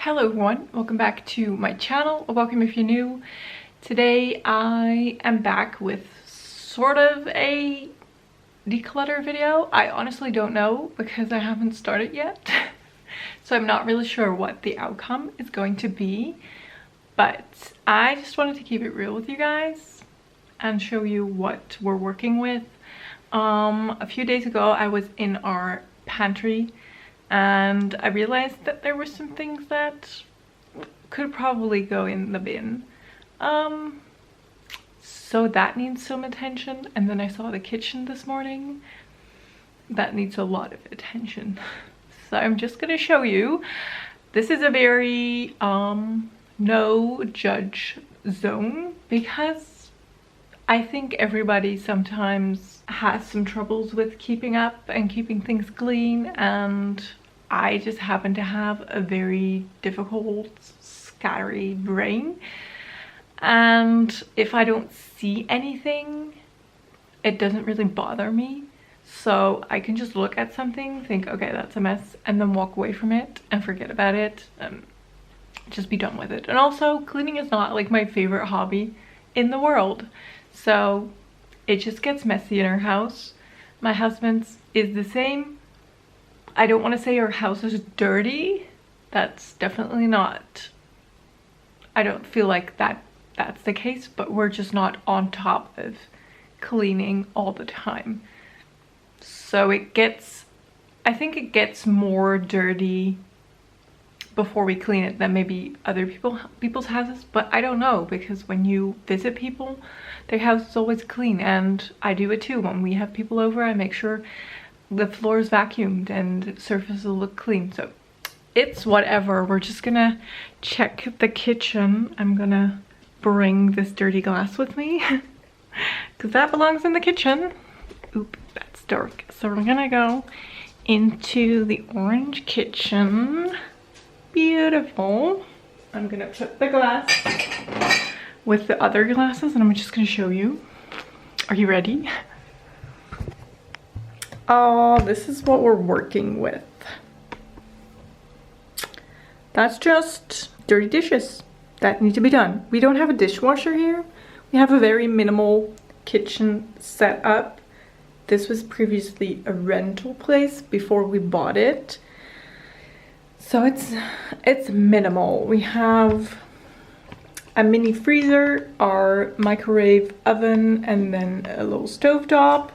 Hello everyone, welcome back to my channel, or welcome if you're new. Today I am back with sort of a declutter video. I honestly don't know because I haven't started yet. So I'm not really sure what the outcome is going to be. But I just wanted to keep it real with you guys and show you what we're working with. A few days ago I was in our pantry and I realized that there were some things that could probably go in the bin. So that needs some attention. And then I saw the kitchen this morning. That needs a lot of attention. So I'm just gonna show you. This is a very no judge zone because I think everybody sometimes has some troubles with keeping up and keeping things clean, and I just happen to have a very difficult, scattery brain, and if I don't see anything, it doesn't really bother me. So I can just look at something, think, okay, that's a mess, and then walk away from it and forget about it and just be done with it. And also, cleaning is not like my favorite hobby in the world. So it just gets messy in our house. My husband's is the same. I don't want to say our house is dirty. That's definitely not. I don't feel like that's the case, but we're just not on top of cleaning all the time. So it gets, I think it gets more dirty before we clean it than maybe other people's houses, but I don't know, because when you visit people, their house is always clean, and I do it too. When we have people over, I make sure the floor is vacuumed and surfaces look clean. So it's whatever. We're just gonna check the kitchen. I'm gonna bring this dirty glass with me because that belongs in the kitchen. Oop, that's dark. So we're gonna go into the orange kitchen. Beautiful. I'm gonna put the glass with the other glasses and I'm just gonna show you. Are you ready? Oh, this is what we're working with. That's just dirty dishes that need to be done. We don't have a dishwasher here. We have a very minimal kitchen setup. This was previously a rental place before we bought it. So it's minimal. We have a mini freezer, our microwave oven, and then a little stove top.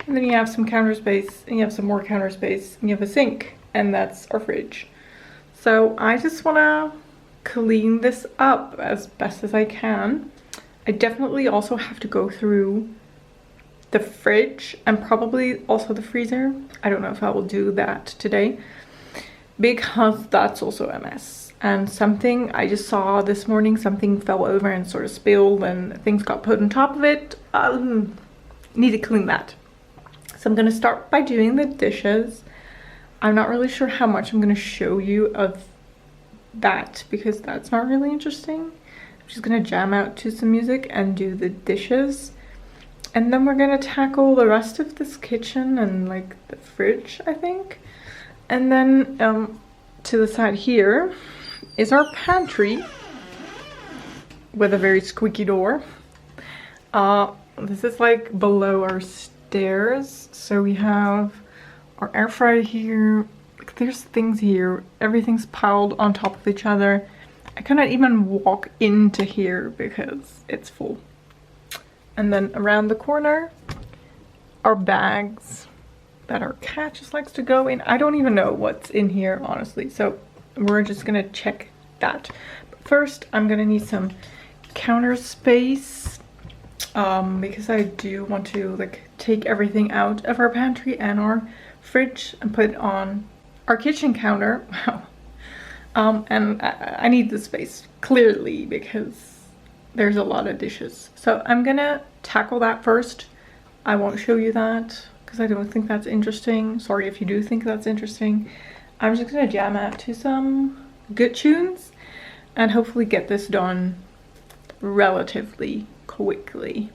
And then you have some counter space, and you have some more counter space, and you have a sink, and that's our fridge. So I just wanna clean this up as best as I can. I definitely also have to go through the fridge and probably also the freezer. I don't know if I will do that today, because that's also a mess. And something I just saw this morning, something fell over and sort of spilled and things got put on top of it. Need to clean that. So I'm gonna start by doing the dishes. I'm not really sure how much I'm gonna show you of that because that's not really interesting. I'm just gonna jam out to some music and do the dishes. And then we're gonna tackle the rest of this kitchen and like the fridge, I think. And then to the side here is our pantry with a very squeaky door. This is like below our stairs. So we have our air fryer here. Like, there's things here. Everything's piled on top of each other. I cannot even walk into here because it's full. And then around the corner are bags that our cat just likes to go in. I don't even know what's in here, honestly. So we're just gonna check that. But first, I'm gonna need some counter space because I do want to like take everything out of our pantry and our fridge and put it on our kitchen counter. Wow. And I need the space clearly because there's a lot of dishes. So I'm gonna tackle that first. I won't show you that because I don't think that's interesting. Sorry if you do think that's interesting. I'm just gonna jam out to some good tunes and hopefully get this done relatively quickly.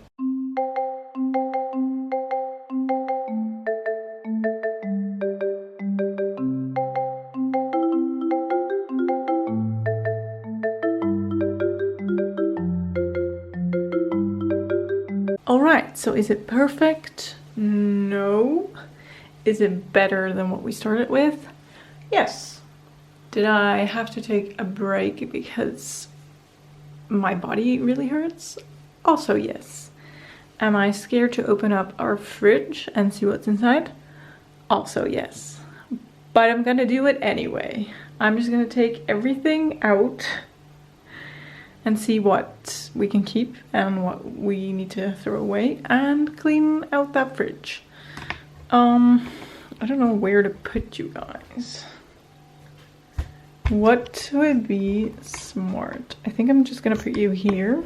All right, so is it perfect? No. Is it better than what we started with? Yes. Did I have to take a break because my body really hurts? Also yes. Am I scared to open up our fridge and see what's inside? Also yes. But I'm gonna do it anyway. I'm just gonna take everything out and see what we can keep and what we need to throw away and clean out that fridge. I don't know where to put you guys. What would be smart? I think I'm just gonna put you here.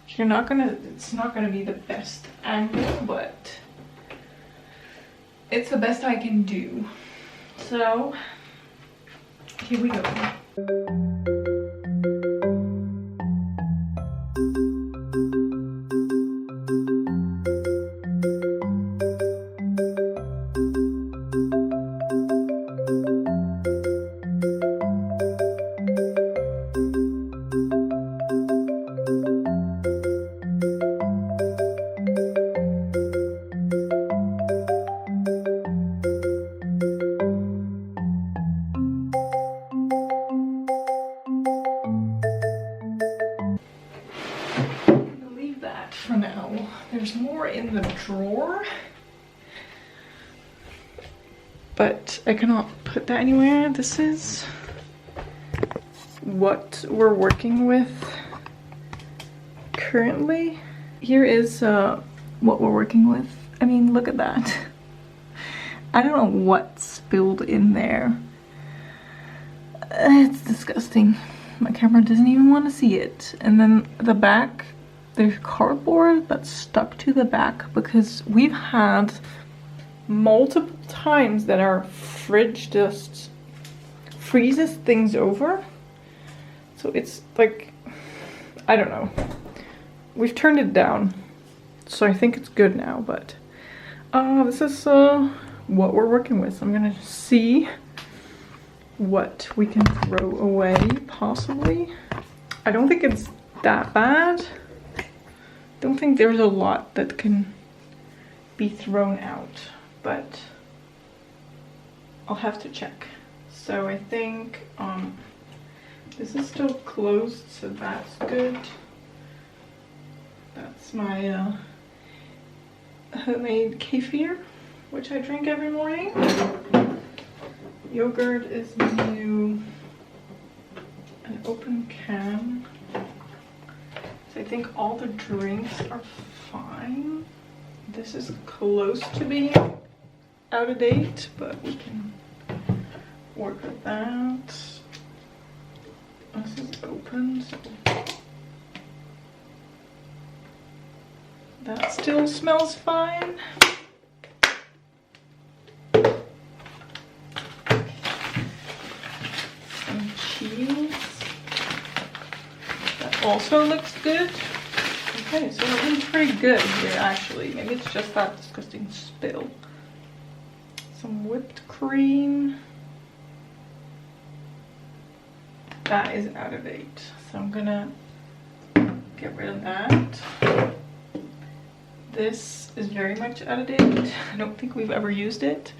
It's not gonna be the best angle, but it's the best I can do. So here we go. For now. There's more in the drawer, but I cannot put that anywhere. This is what we're working with currently. Here is what we're working with. I mean, look at that. I don't know what spilled in there. It's disgusting. My camera doesn't even want to see it. And then the back, there's cardboard that's stuck to the back because we've had multiple times that our fridge just freezes things over. So it's like, I don't know. We've turned it down, so I think it's good now, but this is what we're working with. So I'm gonna see what we can throw away, possibly. I don't think it's that bad. Don't think there's a lot that can be thrown out, but I'll have to check. So I think this is still closed, so that's good. That's my homemade kefir, which I drink every morning. Yogurt is new, an open can. I think all the drinks are fine. This is close to being out of date, but we can work with that. This is open, so that still smells fine. Some cheese. Also looks good. Okay, so we're doing pretty good here actually. Maybe it's just that disgusting spill. Some whipped cream. That is out of date. So I'm gonna get rid of that. This is very much out of date. I don't think we've ever used it.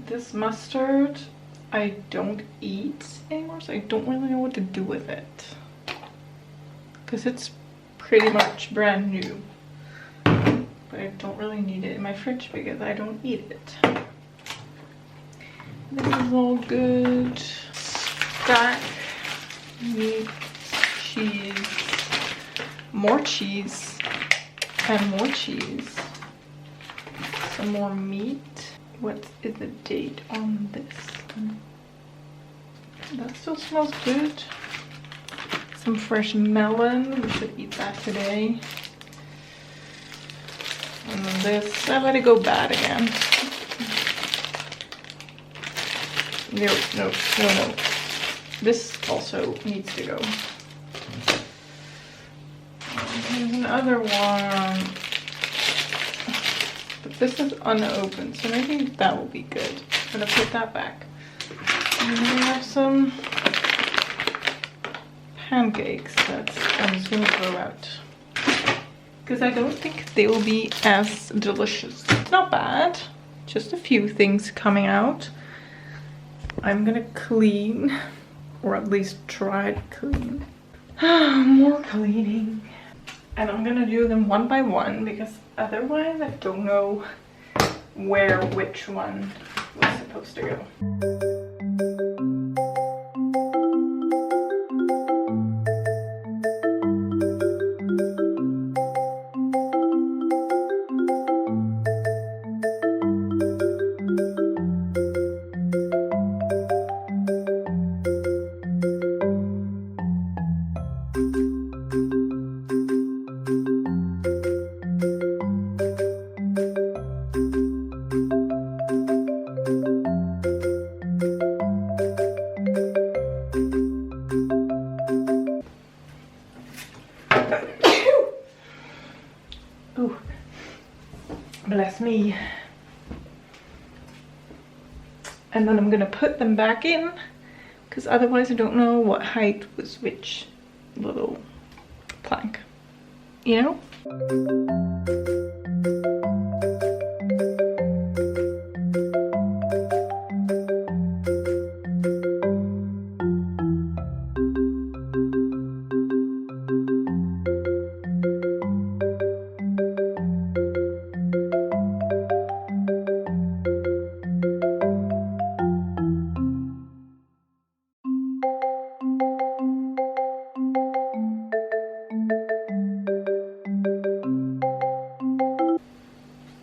This mustard I don't eat anymore, so I don't really know what to do with it. Because it's pretty much brand new, but I don't really need it in my fridge because I don't eat it. This is all good. Stack, meat, cheese, more cheese, and more cheese. Some more meat. What is the date on this? That still smells good. Some fresh melon, we should eat that today. And then this, I let it go bad again. No. This also needs to go. Here's another one. But this is unopened, so maybe that will be good. I'm gonna put that back. And then we have some pancakes that I'm just gonna throw out. because I don't think they will be as delicious. It's not bad, just a few things coming out. I'm gonna clean, or at least try to clean. More cleaning. And I'm gonna do them one by one because otherwise I don't know where which one was supposed to go. Ooh, bless me. And then I'm gonna put them back in because otherwise I don't know what height was which little plank, you know?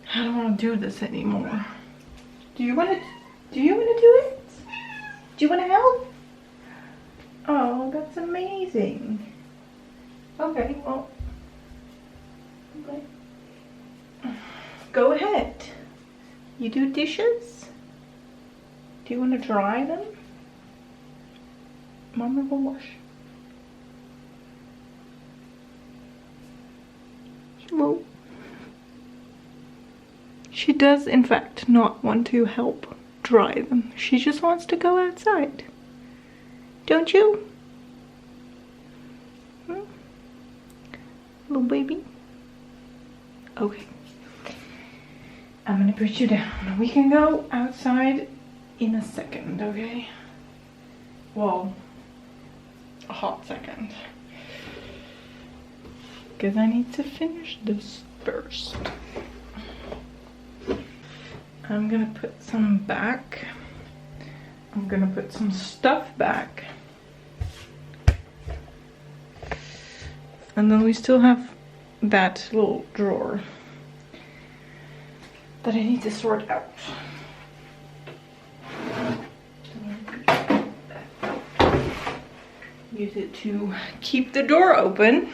I don't want to do this anymore. Do you want to do it? Do you want to help? Oh, that's amazing. Okay, well, okay. Go ahead. You do dishes? Do you want to dry them? Mama will wash. Hello. She does, in fact, not want to help dry them. She just wants to go outside. Don't you? Hmm? Little baby? Okay. I'm gonna put you down. We can go outside in a second, okay? Well, a hot second. Because I need to finish this first. I'm gonna put some back. I'm gonna put some stuff back. And then we still have that little drawer that I need to sort out. Use it to keep the door open.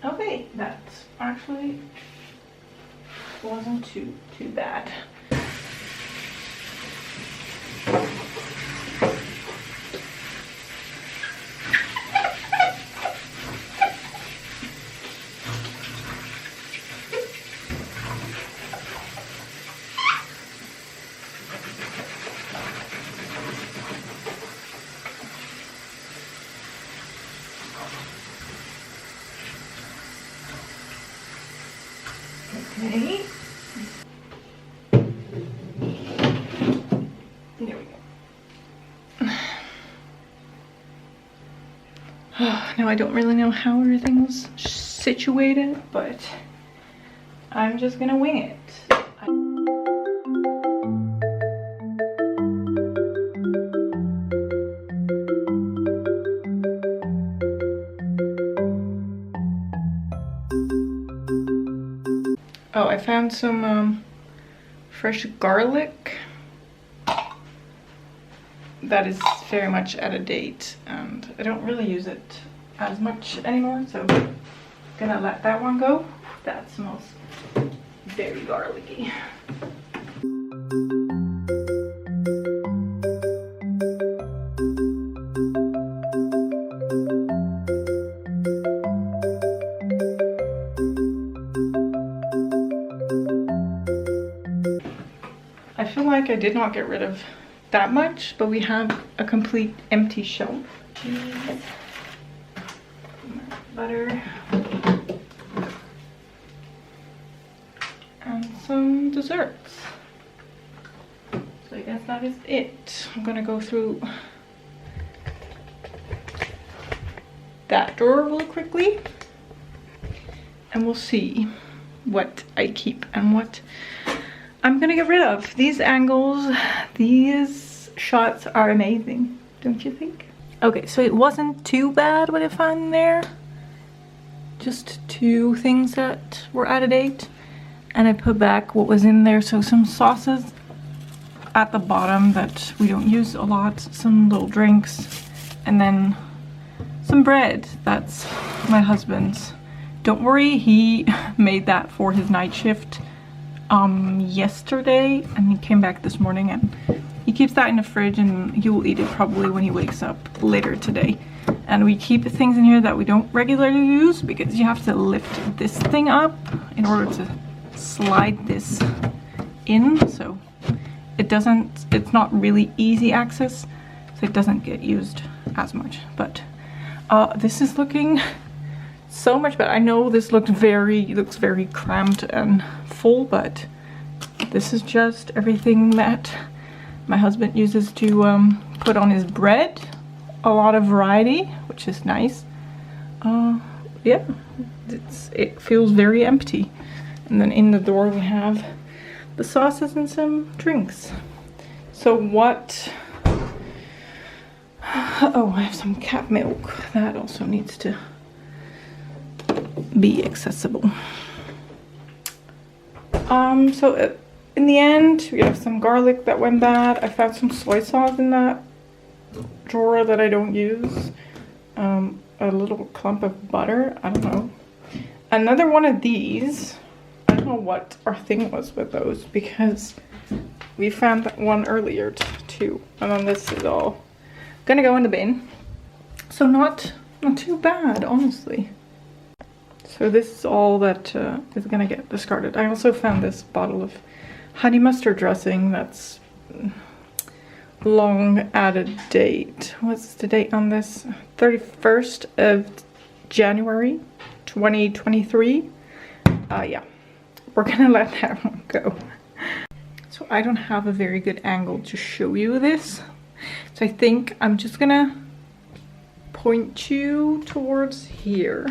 Okay, that actually wasn't too bad. Okay. There we go. Now I don't really know how everything was situated, but I'm just gonna wing it. Oh, I found some fresh garlic that is very much out of date, and I don't really use it as much anymore, so I'm gonna let that one go. That smells very garlicky. I feel like I did not get rid of that much, but we have a complete empty shelf. Cheese, butter, and some desserts. So I guess that is it. I'm gonna go through that drawer really quickly and we'll see what I keep and what I'm gonna get rid of. These angles, these shots are amazing, don't you think? Okay, so it wasn't too bad what I found there. Just 2 things that were out of date, and I put back what was in there. So some sauces at the bottom that we don't use a lot, some little drinks, and then some bread. That's my husband's. Don't worry, he made that for his night shift yesterday, and he came back this morning, and he keeps that in the fridge, and he will eat it probably when he wakes up later today. And we keep things in here that we don't regularly use because you have to lift this thing up in order to slide this in, so it's not really easy access, so it doesn't get used as much. But this is looking so much better. I know this looks very cramped and full, but this is just everything that my husband uses to put on his bread. A lot of variety, which is nice. Yeah, it feels very empty. And then in the door we have the sauces and some drinks. So what? Oh, I have some cat milk that also needs to be accessible. So in the end, we have some garlic that went bad. I found some soy sauce in that drawer that I don't use. A little clump of butter, I don't know. Another one of these, I don't know what our thing was with those, because we found that one earlier too. And then this is all gonna go in the bin. So not too bad, honestly. So this is all that is gonna get discarded. I also found this bottle of honey mustard dressing that's long added date. What's the date on this? 31st of January 2023. Yeah, we're gonna let that one go. So I don't have a very good angle to show you this, so I think I'm just gonna point you towards here,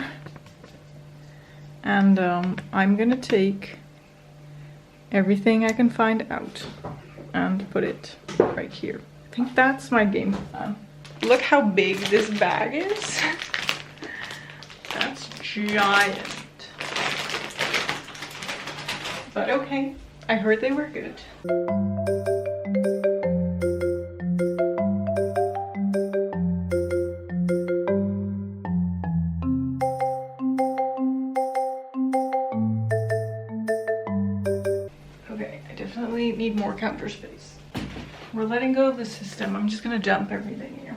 and I'm gonna take everything I can find out and put it right here. I think that's my game plan. Look how big this bag is. That's giant. But okay, I heard they were good. Okay, I definitely need more counter space. We're letting go of the system. I'm just gonna dump everything here.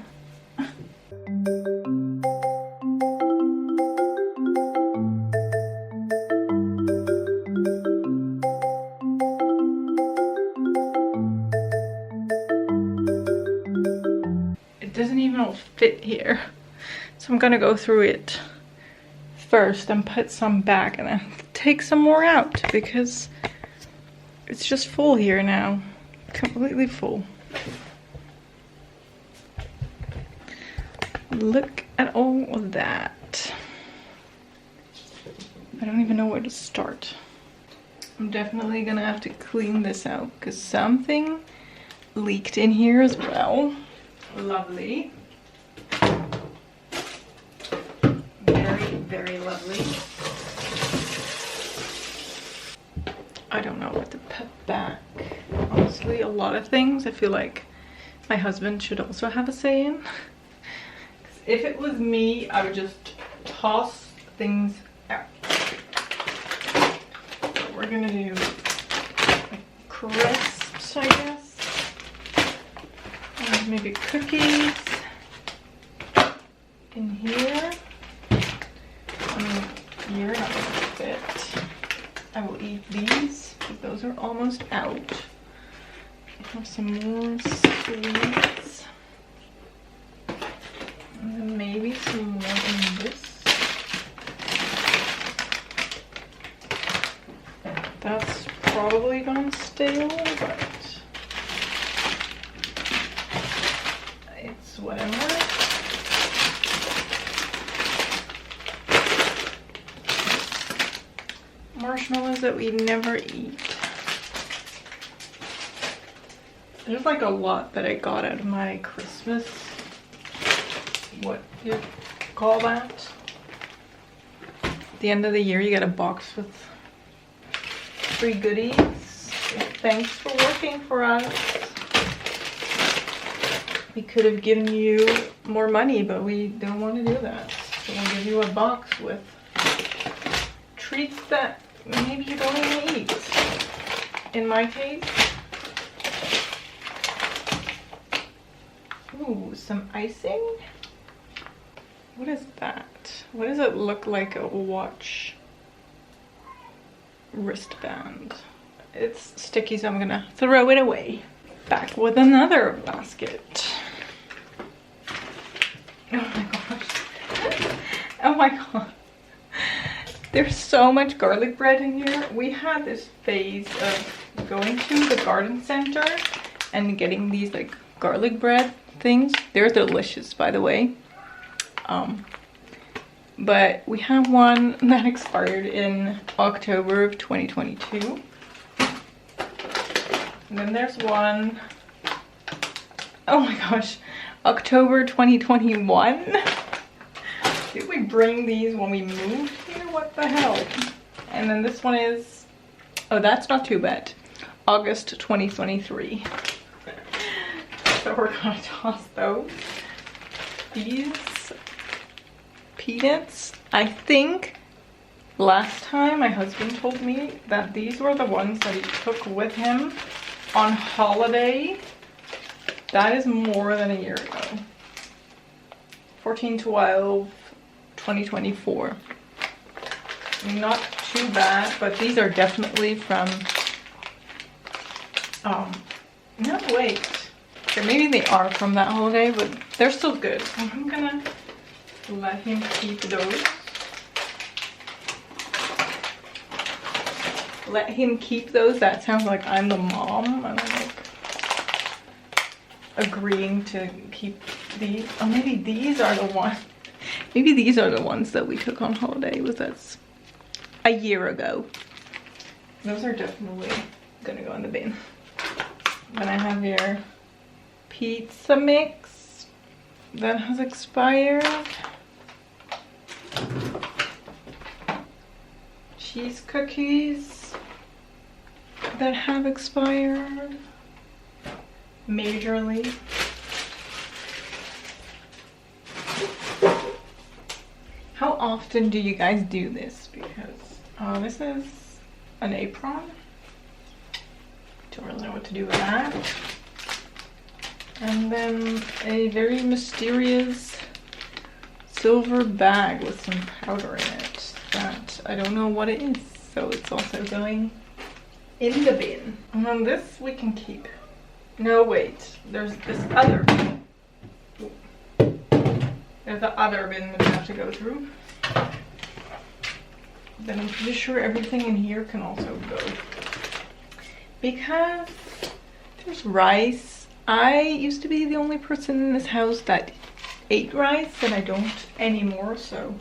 It doesn't even all fit here. So I'm gonna go through it first and put some back and then take some more out because it's just full here now. Completely full. Look at all of that. I don't even know where to start. I'm definitely gonna have to clean this out because something leaked in here as well. Lovely. Very, very lovely. I don't know what to put back. Honestly, a lot of things I feel like my husband should also have a say in. If it was me, I would just toss things out. So we're gonna do like crisps, I guess. And maybe cookies in here. You're not gonna fit. I will eat these, but those are almost out. I Have some more sweets. And then maybe some more in this. That's probably gone stale, but it's whatever. Marshmallows that we never eat. There's like a lot that I got out of my Christmas, what do you call that? At the end of the year you get a box with free goodies. Thanks for working for us. We could have given you more money, but we don't want to do that. So we'll give you a box with treats that maybe you don't even eat. In my case, ooh, some icing. What is that? What does it look like? A watch wristband. It's sticky, so I'm gonna throw it away. Back with another basket. Oh my gosh. Oh my god. There's so much garlic bread in here. We had this phase of going to the garden center and getting these like garlic bread things. They're delicious, by the way. But we have one that expired in October of 2022. And then there's one, oh my gosh, October 2021. Did we bring these when we moved here? What the hell? And then this one is, oh, that's not too bad. August 2023. So we're gonna toss those. These peanuts, I think last time my husband told me that these were the ones that he took with him on holiday. That is more than a year ago. 14/12/2024. Not too bad, but these are definitely from no, wait, okay, maybe they are from that holiday, but they're still good. So I'm gonna let him keep those. Let him keep those. That sounds like I'm the mom and I'm like agreeing to keep these. Oh, maybe these are the ones. Maybe these are the ones that we took on holiday with us a year ago. Those are definitely gonna go in the bin. Then I have here pizza mix that has expired. Cheese cookies that have expired majorly. How often do you guys do this? Because this is an apron. Don't really know what to do with that. And then a very mysterious silver bag with some powder in it that I don't know what it is, so it's also going in the bin. And then this we can keep. No, wait, there's this other bin. There's the other bin that we have to go through. Then I'm pretty sure everything in here can also go. Because there's rice. I used to be the only person in this house that ate rice, and I don't anymore, so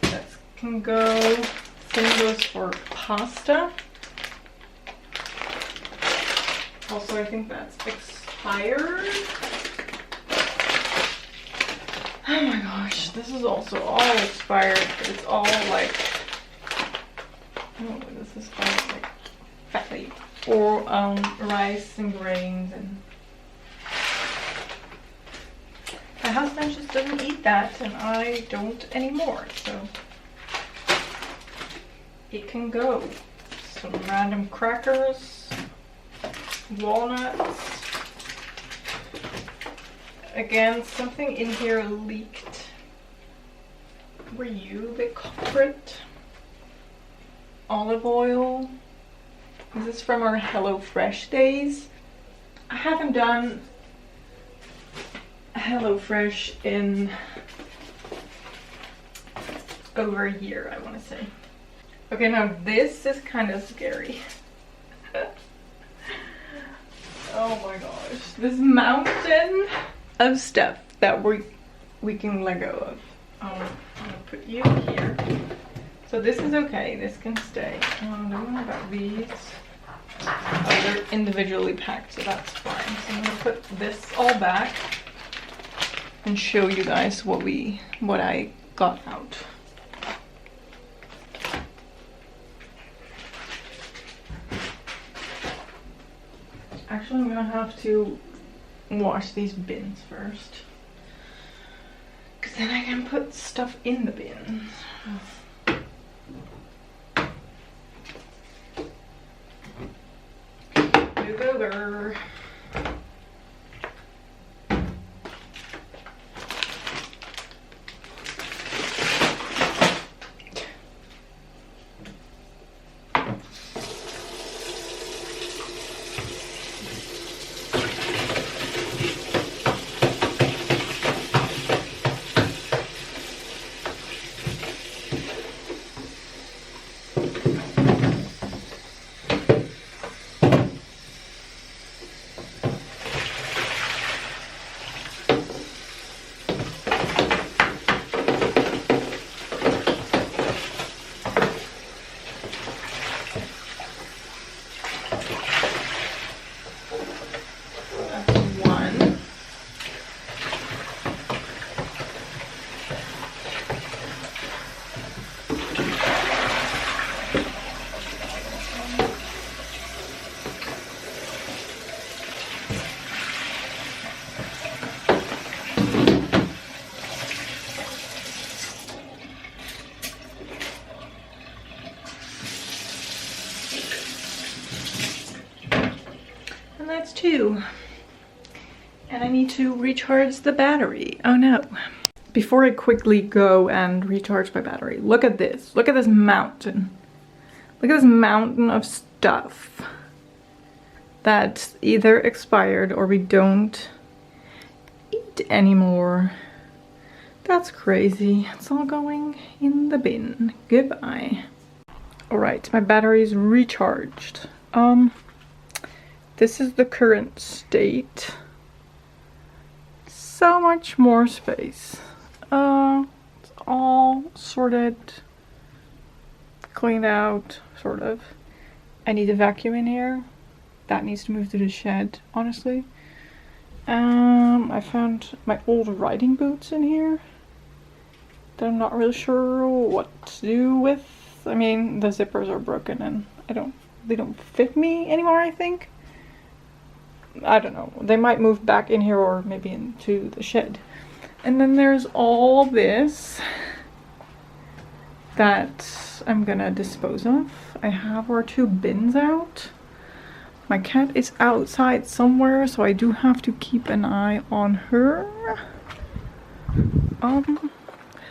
that can go. Same goes for pasta. Also, I think that's expired. Oh my gosh, this is also all expired, but it's all like, oh, this is all like fatty, or rice and grains, and my husband just doesn't eat that, and I don't anymore, so it can go. Some random crackers, walnuts. Again, something in here leaked. Were you the culprit? Olive oil. This is from our HelloFresh days. I haven't done HelloFresh in over a year, I want to say. Okay, now this is kind of scary. Oh my gosh, this mountain of stuff that we can let go of. I'm gonna put you here. So this is okay, this can stay. Then what about these? Oh, they're individually packed, so that's fine. So I'm gonna put this all back and show you guys what I got out. Actually, I'm gonna have to wash these bins first, because then I can put stuff in the bins. Move over. That's 2. And I need to recharge the battery. Oh no. Before I quickly go and recharge my battery, look at this. Look at this mountain. Look at this mountain of stuff that's either expired or we don't eat anymore. That's crazy. It's all going in the bin. Goodbye. Alright, my battery's recharged. This is the current state. So much more space. It's all sorted, cleaned out, sort of. I need a vacuum in here. That needs to move to the shed, honestly. I found my old riding boots in here that I'm not really sure what to do with. I mean, the zippers are broken and they don't fit me anymore, I think. I don't know. They might move back in here or maybe into the shed. And then there's all this that I'm gonna dispose of. I have our 2 bins out. My cat is outside somewhere, so I do have to keep an eye on her.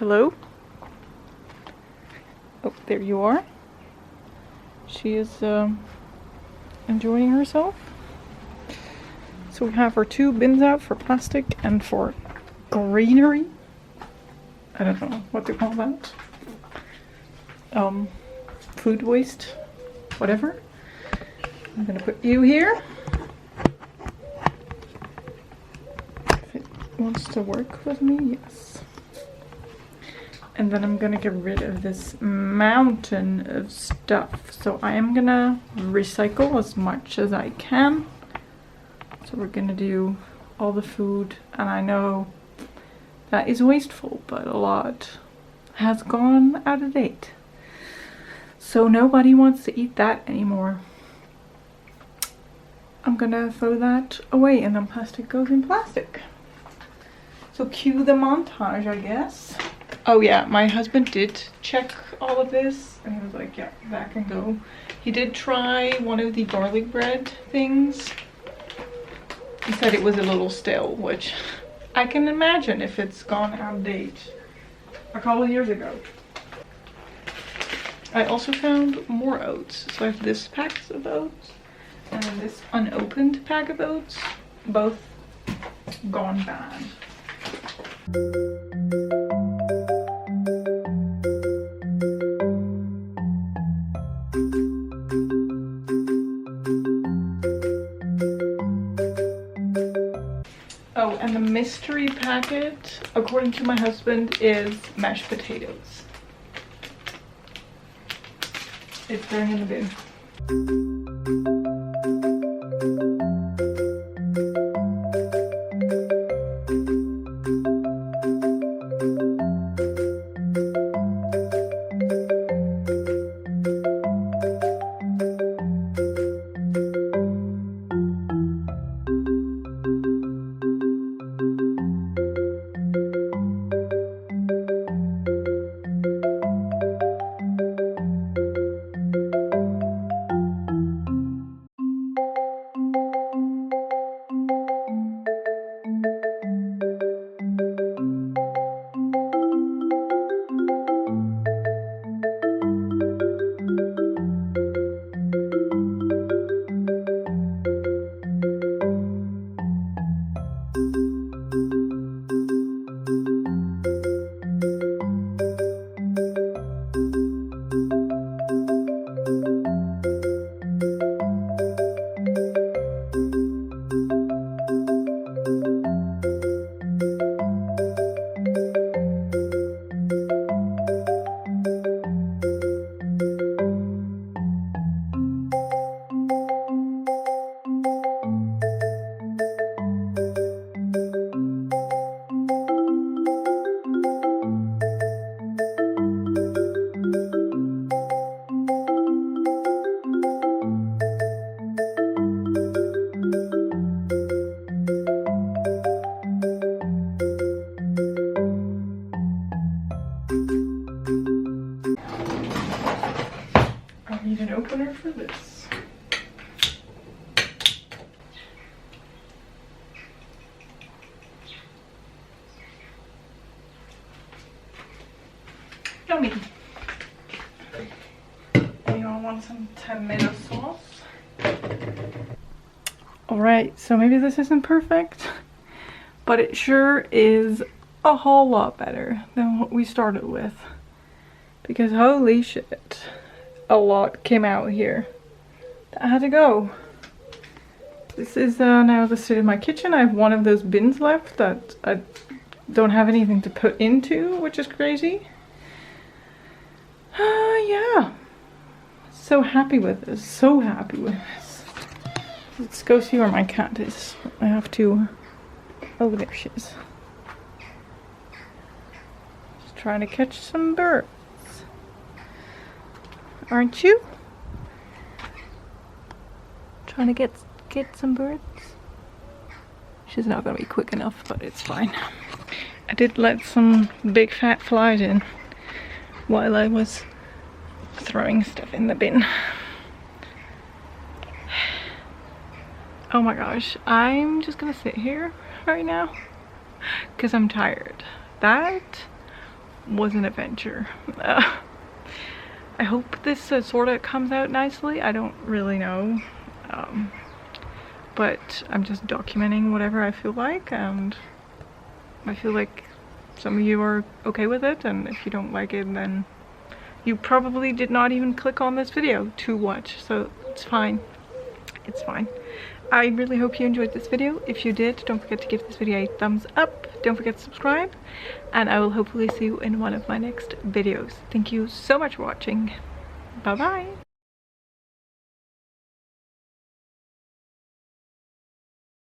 Hello? Oh, there you are. She is enjoying herself. So we have our 2 bins out for plastic and for greenery. I don't know what to call that. Food waste, whatever. I'm gonna put you here. If it wants to work with me, yes. And then I'm gonna get rid of this mountain of stuff. So I am gonna recycle as much as I can. So we're gonna do all the food, and I know that is wasteful, but a lot has gone out of date. So nobody wants to eat that anymore. I'm gonna throw that away, and then plastic goes in plastic. So cue the montage, I guess. Oh yeah, my husband did check all of this, and he was like, yeah, that can go. He did try one of the garlic bread things. He said it was a little stale, which I can imagine if it's gone out of date a couple of years ago. I also found more oats. So I have this pack of oats. And then this unopened pack of oats, both gone bad. Oh, and the mystery packet, according to my husband, is mashed potatoes. It's going in the bin. Need an opener for this. Yummy. Anyone want some tomato sauce? Alright, so maybe this isn't perfect, but it sure is a whole lot better than what we started with. Because holy shit, a lot came out here that had to go. This is now the state of my kitchen. I have one of those bins left that I don't have anything to put into, which is crazy. Yeah. So happy with this. So happy with this. Let's go see where my cat is. I have to... Oh, there she is. Just trying to catch some birds. Aren't you? Trying to get some birds? She's not gonna be quick enough, but it's fine. I did let some big fat flies in while I was throwing stuff in the bin. Oh my gosh, I'm just gonna sit here right now because I'm tired. That was an adventure. I hope this sort of comes out nicely. I don't really know, but I'm just documenting whatever I feel like, and I feel like some of you are okay with it, and if you don't like it, then you probably did not even click on this video to watch, so it's fine. It's fine. I really hope you enjoyed this video. If you did, don't forget to give this video a thumbs up. Don't forget to subscribe, and I will hopefully see you in one of my next videos. Thank you so much for watching. Bye bye.